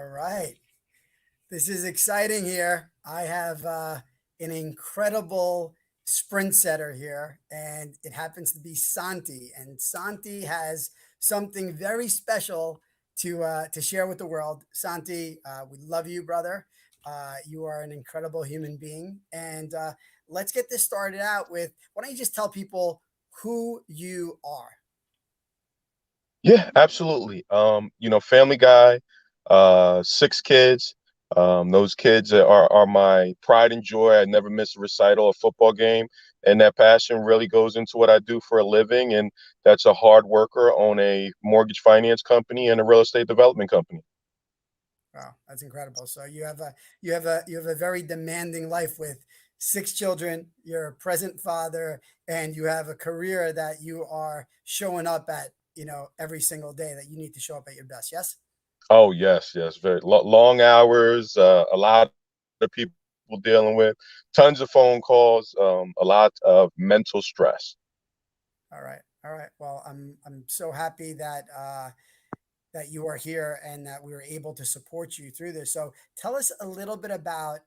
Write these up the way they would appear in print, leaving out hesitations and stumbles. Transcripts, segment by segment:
All right. This is exciting here. I have an incredible sprint setter here, and it happens to be Santi. And Santi has something very special to share with the world. Santi, we love you, brother. You are an incredible human being. And let's get this started out with why don't you just tell people who you are? Yeah, absolutely. Family guy, six kids. Those kids are my pride and joy. I never miss a recital, a football game, and that passion really goes into what I do for a living. And that's a hard worker on a mortgage finance company and a real estate development company. Wow, that's incredible. So you have a very demanding life with six children. You're a present father, and you have a career that you are showing up at. Every single day that you need to show up at your best. Yes. Oh, yes, yes, very long hours, a lot of people dealing with, tons of phone calls, a lot of mental stress. All right. All right. Well, I'm so happy that you are here and that we were able to support you through this. So tell us a little bit about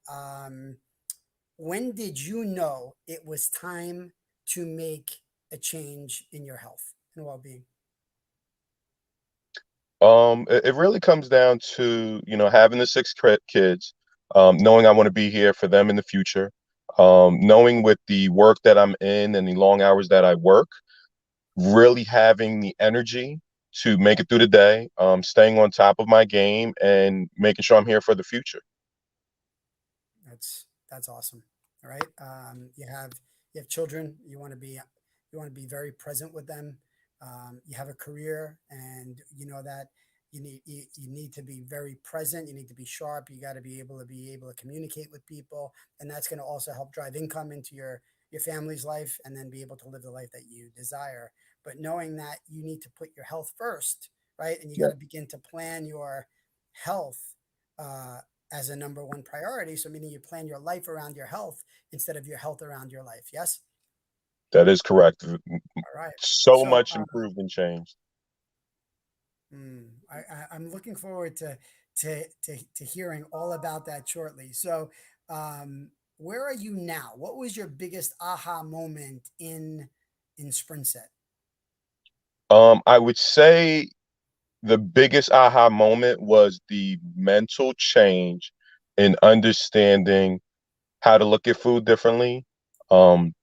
when did you know it was time to make a change in your health and well-being? It really comes down to, having the six kids, knowing I want to be here for them in the future, knowing with the work that I'm in and the long hours that I work, really having the energy to make it through the day, staying on top of my game and making sure I'm here for the future. That's awesome. All right. You have children. You want to be very present with them. You have a career, and you know that you need to be very present. You need to be sharp. You got to be able to communicate with people, and that's going to also help drive income into your family's life, and then be able to live the life that you desire. But knowing that you need to put your health first, right, and you got Yeah, to begin to plan your health. Uh, as a number one priority. So, meaning you plan your life around your health instead of your health around your life. Yes. that is correct. All right. So So, much improved and changed. I'm looking forward to hearing all about that shortly. So, where are you now? What was your biggest aha moment in SprintSet? I would say the biggest aha moment was the mental change in understanding how to look at food differently, um,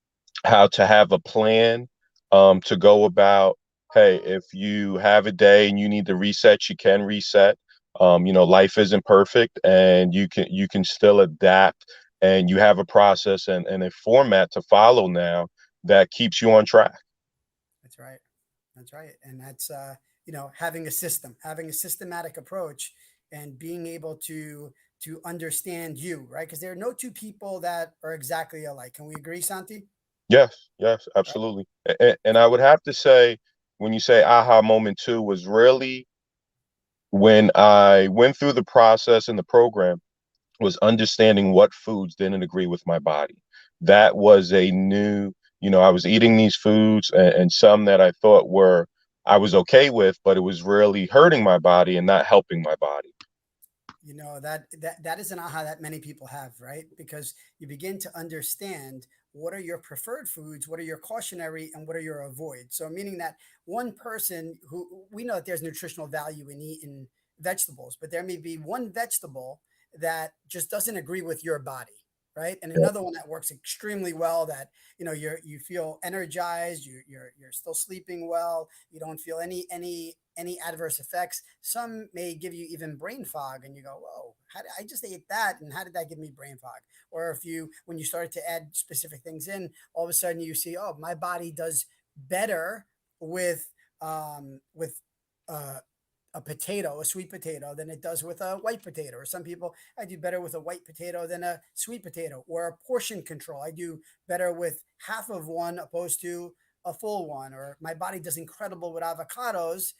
how to have a plan, to go about, hey, if you have a day and you need to reset, you can reset. Life isn't perfect and you can still adapt, and you have a process and a format to follow now that keeps you on track. That's right. That's right. And that's having a system, having a systematic approach and being able to understand you, right? Because there are no two people that are exactly alike. Can we agree, Santi? Yes, yes, Right. absolutely. And I would have to say, when you say aha moment too, was really when I went through the process in the program, was understanding what foods didn't agree with my body. That was a new, I was eating these foods, and some that I thought I was okay with, but it was really hurting my body and not helping my body. That is an aha that many people have, right? Because you begin to understand what are your preferred foods, what are your cautionary, and what are your avoid. So meaning that one person who we know that there's nutritional value in eating vegetables, but there may be one vegetable that just doesn't agree with your body, right? And Yeah, another one that works extremely well that you feel energized, you're still sleeping well, you don't feel any adverse effects. Some may give you even brain fog, and you go, "Whoa, how did, I just ate that, and how did that give me brain fog?" Or if when you started to add specific things in, all of a sudden you see, "Oh, my body does better with with uh, a potato, a sweet potato, than it does with a white potato." Or some people, I do better with a white potato than a sweet potato. Or a portion control, I do better with half of one opposed to a full one. Or my body does incredible with avocados,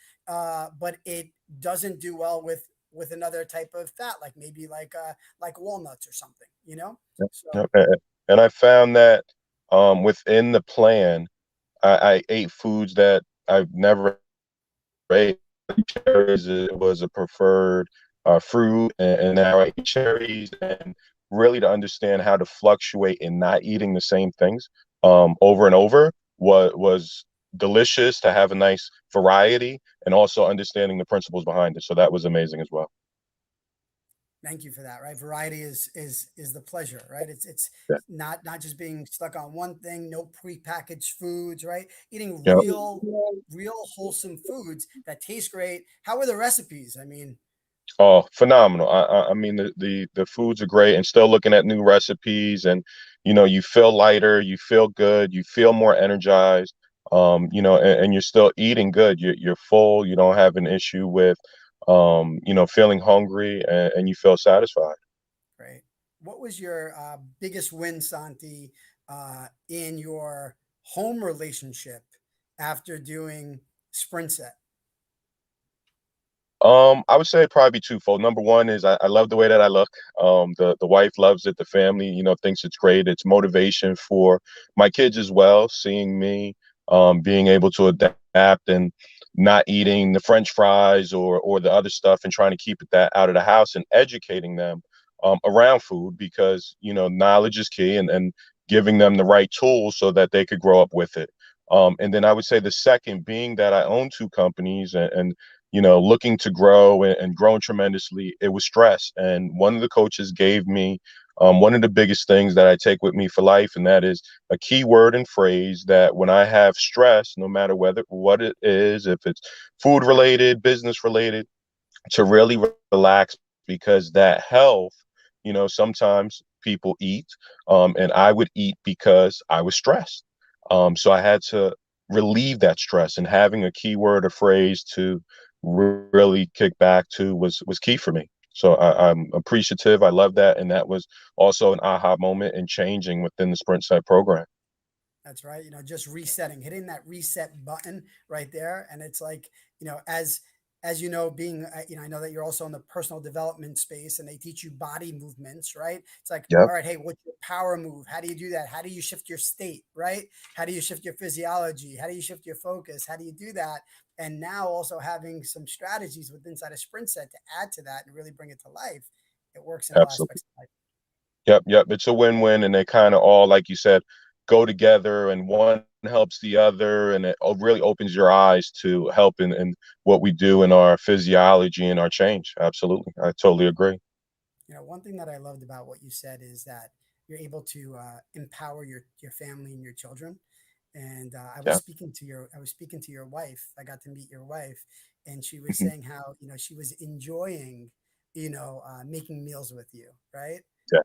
but it doesn't do well with another type of fat, like maybe like walnuts or something. yeah. So And I found that, within the plan, I ate foods that I've never ate. Cherries was a preferred. fruit, and now I eat cherries, and really to understand how to fluctuate in not eating the same things over and over was delicious, to have a nice variety, and also understanding the principles behind it. So that was amazing as well. Thank you for that. Right, variety is the pleasure. Right, it's Yeah. not just being stuck on one thing. No prepackaged foods. Right, eating Yep. real wholesome foods that taste great. How are the recipes? I mean, Oh, phenomenal. I mean, the foods are great, and still looking at new recipes, and you feel lighter, you feel good, you feel more energized. And you're still eating good. You're full. You don't have an issue with feeling hungry, and you feel satisfied. great. What was your biggest win, Santi, in your home relationship after doing SprintSet? I would say probably be twofold. Number one is I love the way that I look. The wife loves it. The family, thinks it's great. It's motivation for my kids as well, seeing me being able to adapt and not eating the French fries or the other stuff, and trying to keep that out of the house, and educating them around food, because knowledge is key, and giving them the right tools so that they could grow up with it. And then I would say the second being that I own two companies, and looking to grow, and growing tremendously, it was stress. And one of the coaches gave me one of the biggest things that I take with me for life, and that is a key word and phrase that when I have stress, no matter whether what it is, if it's food related, business related, to really relax, because that health, sometimes people eat, and I would eat because I was stressed. So I had to relieve that stress, and having a keyword or phrase to really kick back to was key for me. So I'm appreciative. I love that. And that was also an aha moment in changing within the SprintSet program. That's right. Just resetting, hitting that reset button right there. And it's like, as being, I know that you're also in the personal development space and they teach you body movements, right? It's like, Yep, all right, hey, what's your power move? How do you do that? How do you shift your state, right? How do you shift your physiology? How do you shift your focus? How do you do that? And now also having some strategies with inside a sprint set to add to that and really bring it to life. It works in all absolutely. aspects of life. Yep. It's a win-win, and they kind of all, like you said, go together, and one helps the other, and it really opens your eyes to help in what we do in our physiology and our change. Absolutely. I totally agree. One thing that I loved about what you said is that you're able to empower your family and your children. And Yeah. I was speaking to your wife. I got to meet your wife, and she was saying how she was enjoying making meals with you, right? Yeah.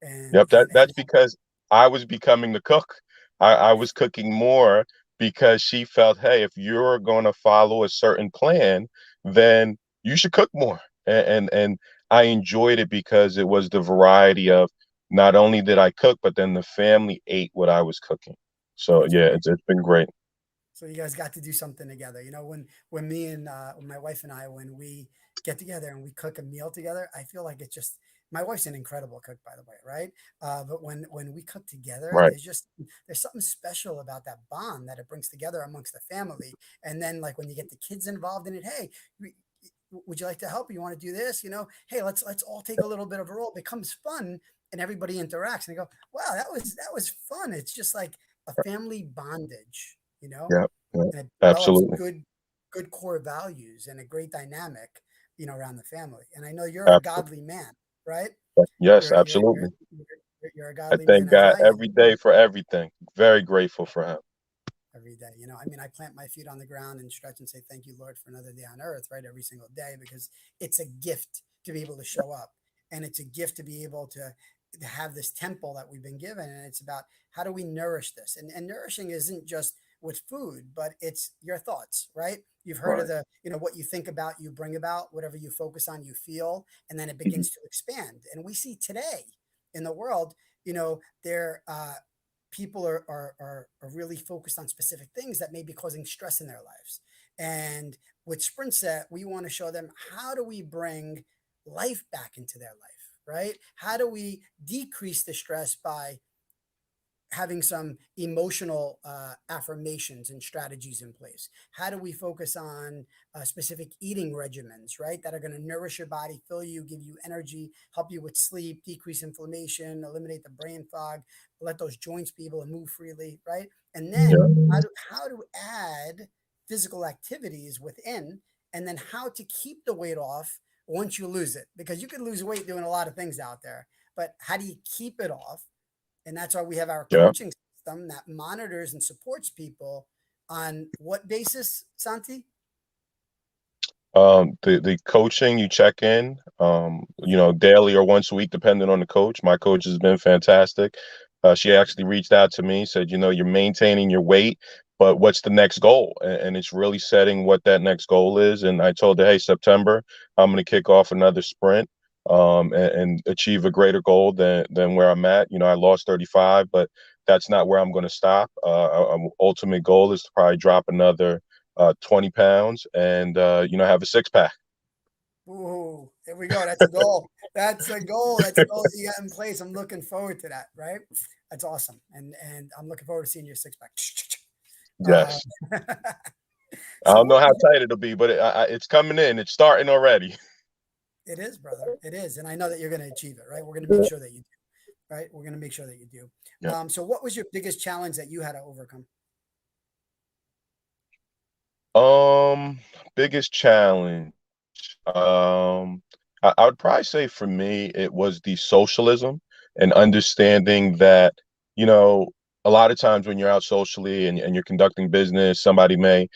And Yep, that's and because I was becoming the cook. I was cooking more because she felt, hey, if you're going to follow a certain plan, then you should cook more. And I enjoyed it because it was the variety of, not only did I cook, but then the family ate what I was cooking. So that's yeah, great. it's been great. So you guys got to do something together. When me and when my wife and I, when we get together and we cook a meal together, I feel like it's just my wife's an incredible cook, by the way, right? But when we cook together, Right. there's something special about that bond that it brings together amongst the family. And then like when you get the kids involved in it, hey, would you like to help? You want to do this? Hey, let's all take a little bit of a role. It becomes fun, and everybody interacts. And they go, wow, that was fun. It's just like a family bondage, Yeah. Yeah. and it develops Absolutely. good core values and a great dynamic, around the family. And I know you're a Absolutely. godly man, right? Yes, You're you're you're absolutely. you're a I godly man thank as God I am every day for everything. Very grateful for him. every day. I mean, I plant my feet on the ground and stretch and say, thank you, Lord, for another day on earth, right? Every single day, because it's a gift to be able to show up. And it's a gift to be able to have this temple that we've been given. And it's about how do we nourish this? And nourishing isn't just with food, but it's your thoughts, right? You've heard of Right. what you think about, you bring about, whatever you focus on, you feel, and then it Mhm. begins to expand. And we see today in the world, there people are really focused on specific things that may be causing stress in their lives. And with SprintSet, we want to show them how do we bring life back into their life, right? How do we decrease the stress by having some emotional affirmations and strategies in place? How do we focus on specific eating regimens, right? That are going to nourish your body, fill you, give you energy, help you with sleep, decrease inflammation, eliminate the brain fog, let those joints be able to move freely, right? And then Yeah. how to add physical activities within, and then how to keep the weight off once you lose it, because you can lose weight doing a lot of things out there, but how do you keep it off? And that's why we have our Yeah. coaching system that monitors and supports people on what basis, Santi? The coaching, you check in, daily or once a week, depending on the coach. My coach has been fantastic. She actually reached out to me, said, you're maintaining your weight, but what's the next goal? And it's really setting what that next goal is. And I told her, hey, September, I'm going to kick off another sprint, and achieve a greater goal than where I'm at. I lost 35, but that's not where I'm going to stop. Ultimate goal is to probably drop another 20 pounds and, have a six pack. Ooh, there we go. That's a goal. That's a goal. That's a goal that you got in place. I'm looking forward to that. Right? That's awesome, and I'm looking forward to seeing your six pack. Uh, Yes. I so don't know what how was your, tight it'll be, but it's coming in. It's starting already. it is, brother. It is, and I know that you're going to achieve it. Right? We're going to make sure that you do. Right? We're going to make sure that you do. Yeah. So what was your biggest challenge that you had to overcome? Um, Biggest challenge. Um, I would probably say for me, it was the socialism and understanding that, you know, a lot of times when you're out socially and you're conducting business, somebody may,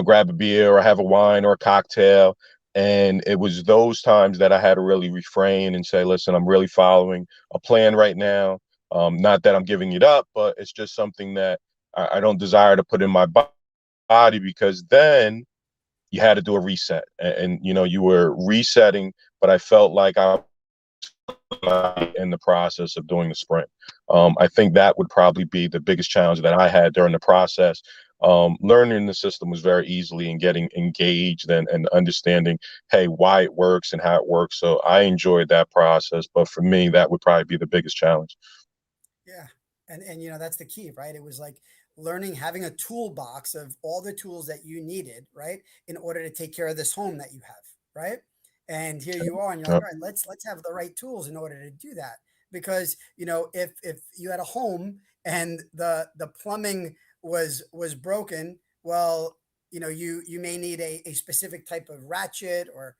grab a beer or have a wine or a cocktail. And it was those times that I had to really refrain and say, listen, I'm really following a plan right now. Not that I'm giving it up, but it's just something that I don't desire to put in my body, because then you had to do a reset, and you were resetting, but I felt like I was in the process of doing the sprint. I think that would probably be the biggest challenge that I had during the process. Learning the system was very easily, and getting engaged and understanding, hey, why it works and how it works. So I enjoyed that process, but for me, that would probably be the biggest challenge. Yeah. And that's the key, right? It was like learning, having a toolbox of all the tools that you needed, right? In order to take care of this home that you have, right? And here you are, and you're like, Yep. all right, let's have the right tools in order to do that. Because, if you had a home and the plumbing was broken, well, you may need a specific type of ratchet or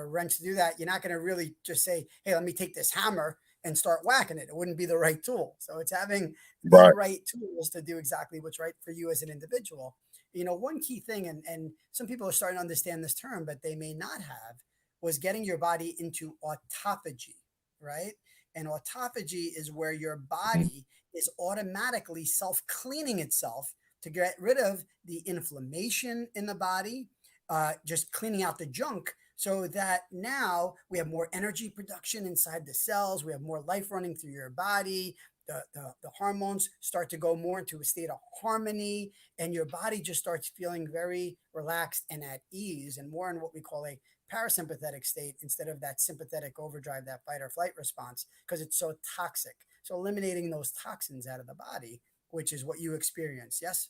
wrench to do that. You're not going to really just say, hey, let me take this hammer and start whacking it. It wouldn't be the right tool. So it's having the Right. right tools to do exactly what's right for you as an individual. One key thing, and some people are starting to understand this term, but they may not have, was getting your body into autophagy, right? And autophagy is where your Mhm. body is automatically self cleaning itself to get rid of the inflammation in the body, just cleaning out the junk, so that now we have more energy production inside the cells. We have more life running through your body. The hormones start to go more into a state of harmony, and your body just starts feeling very relaxed and at ease, and more in what we call a parasympathetic state instead of that sympathetic overdrive, that fight or flight response, because it's so toxic. So eliminating those toxins out of the body, which is what you experience. Yes.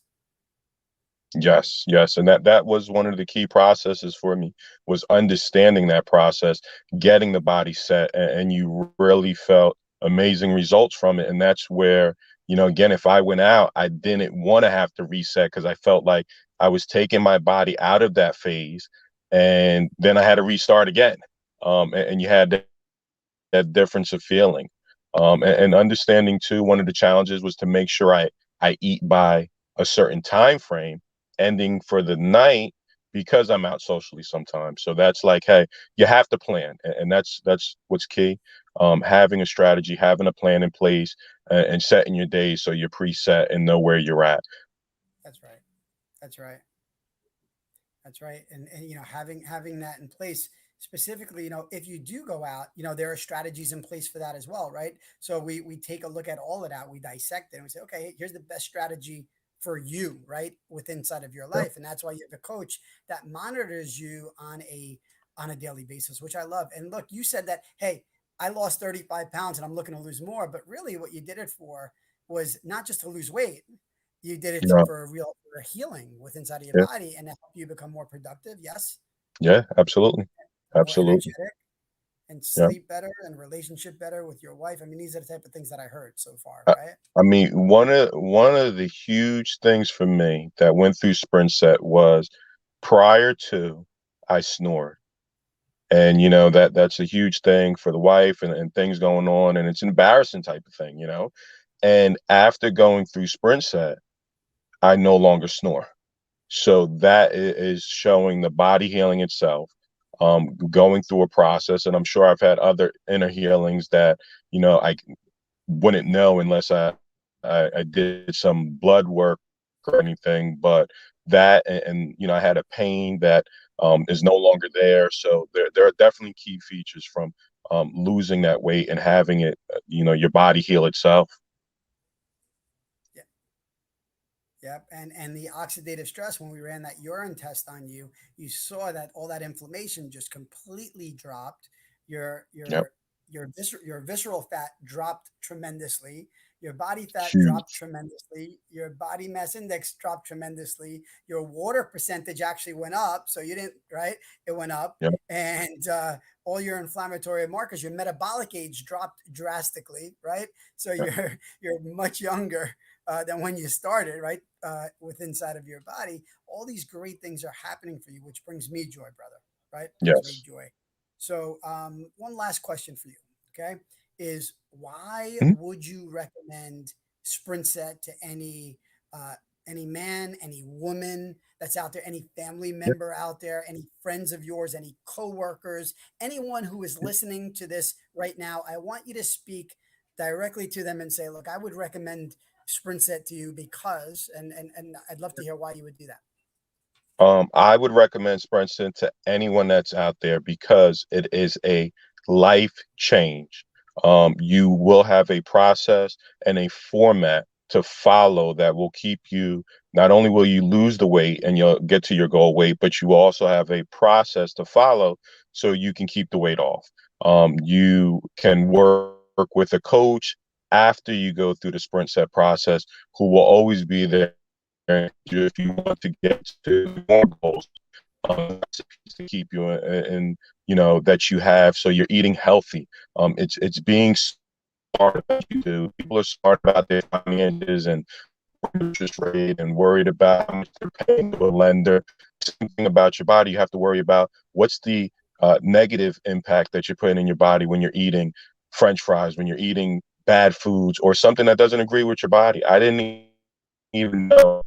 Yes, yes, and that was one of the key processes for me, was understanding that process, getting the body set, and you really felt amazing results from it. And that's where, again, if I went out, I didn't want to have to reset, because I felt like I was taking my body out of that phase, and then I had to restart again. And you had that difference of feeling. And understanding too, one of the challenges was to make sure I eat by a certain time frame, ending for the night, because I'm out socially sometimes. So that's like, hey, you have to plan, and that's what's key. Having a strategy, having a plan in place, and setting your days so you're preset and know where you're at. That's right. That's right. That's right. And having that in place, specifically, if you do go out, there are strategies in place for that as well, right? So we take a look at all of that, we dissect it, and we say, okay, here's the best strategy for you, right, within inside of your Yeah. life. And that's why you have a coach that monitors you on a daily basis, which I love. And look, you said that, hey, I lost 35 pounds and I'm looking to lose more, but really what you did it for was not just to lose weight. You did it Yeah. for a real for a healing with inside of your Yeah. body and to help you become more productive. Yes, Yeah. Absolutely. more Absolutely. energetic and Yeah. sleep better and relationship better with your wife. I mean, these are the type of things that I heard so far, I, right? I mean, one of the huge things for me that went through SprintSet was prior to I snored. And that's a huge thing for the wife and things going on, and it's an embarrassing type of thing. And after going through SprintSet, I no longer snore. So that is showing the body healing itself, going through a process. And I'm sure I've had other inner healings that, I wouldn't know unless I did some blood work or anything. But that, and I had a pain that is no longer there. So there are definitely key features from losing that weight and having it, your body heal itself. Yeah. Yep. And the oxidative stress, when we ran that urine test on you, you saw that all that inflammation just completely dropped. Your Yep. your your visceral fat dropped tremendously. Your body fat dropped Huge. tremendously. Your body mass index dropped tremendously. Your water percentage actually went up. So you didn't, right? It went up. Yep. And all your inflammatory markers, your metabolic age dropped drastically, right? So Yep. you're much younger than when you started, right? With inside of your body, all these great things are happening for you, which brings me joy, brother. Right? Brings me Yes. joy. So, one last question for you, okay, is why Mhm. would you recommend SprintSet to any man, any woman that's out there, any family Yeah. member out there, any friends of yours, any coworkers, anyone who is listening to this right now? I want you to speak directly to them and say, look, I would recommend SprintSet to you because, and I'd love to hear why you would do that. I would recommend SprintSet to anyone that's out there because it is a life change. You will have a process and a format to follow that will keep you, not only will you lose the weight and you'll get to your goal weight, but you also have a process to follow so you can keep the weight off. You can work with a coach after you go through the SprintSet process who will always be there if you want to get to more goals, recipes to keep you that you have so you're eating healthy. It's being smart about you do. People are smart about their finances and interest rate and worried about how much they're paying to a lender. Same thing about your body. You have to worry about what's the negative impact that you're putting in your body when you're eating French fries, when you're eating bad foods or something that doesn't agree with your body. I didn't even know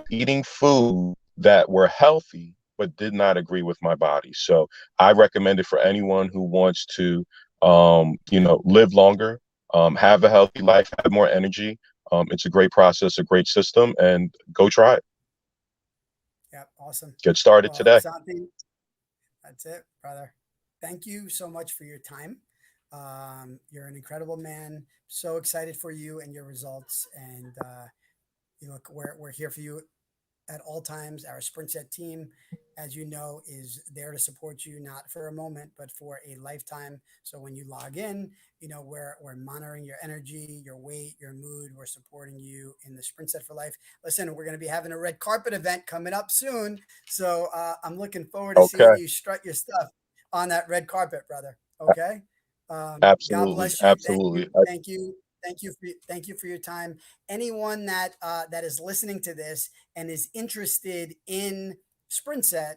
eating food that were healthy but did not agree with my body. So I recommend it for anyone who wants to, live longer, have a healthy life, have more energy. It's a great process, a great system, and go try it. Yeah, awesome. Get started Well, today. Santi, that's it, brother. Thank you so much for your time. You're an incredible man. So excited for you and your results. And we're here for you at all times. Our SprintSet team, as you know, is there to support you, not for a moment, but for a lifetime. So when you log in, we're monitoring your energy, your weight, your mood. We're supporting you in the SprintSet for life. Listen, we're going to be having a red carpet event coming up soon. So I'm looking forward to seeing Okay. you strut your stuff on that red carpet, brother. Okay. God Absolutely. bless you. Thank you. Absolutely. Thank you. Thank you for your time. Anyone that is listening to this and is interested in SprintSet,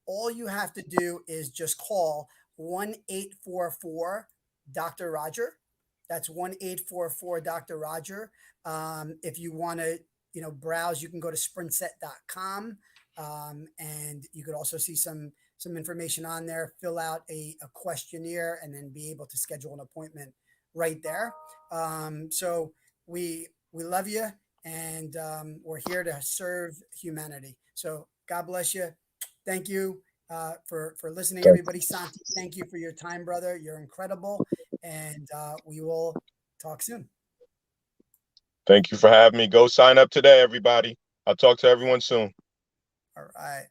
all you have to do is just call 1-844 Dr. Roger. That's 1-844 Dr. Roger. If you want to, browse, you can go to sprintset.com. And you could also see some information on there, fill out a questionnaire, and then be able to schedule an appointment right there. So we love you, and we're here to serve humanity. So God bless you. Thank you for listening, Thank everybody. Santi, thank you for your time, brother. You're incredible, and we will talk soon. thank you for having me. Go sign up today, everybody. I'll talk to everyone soon. All right.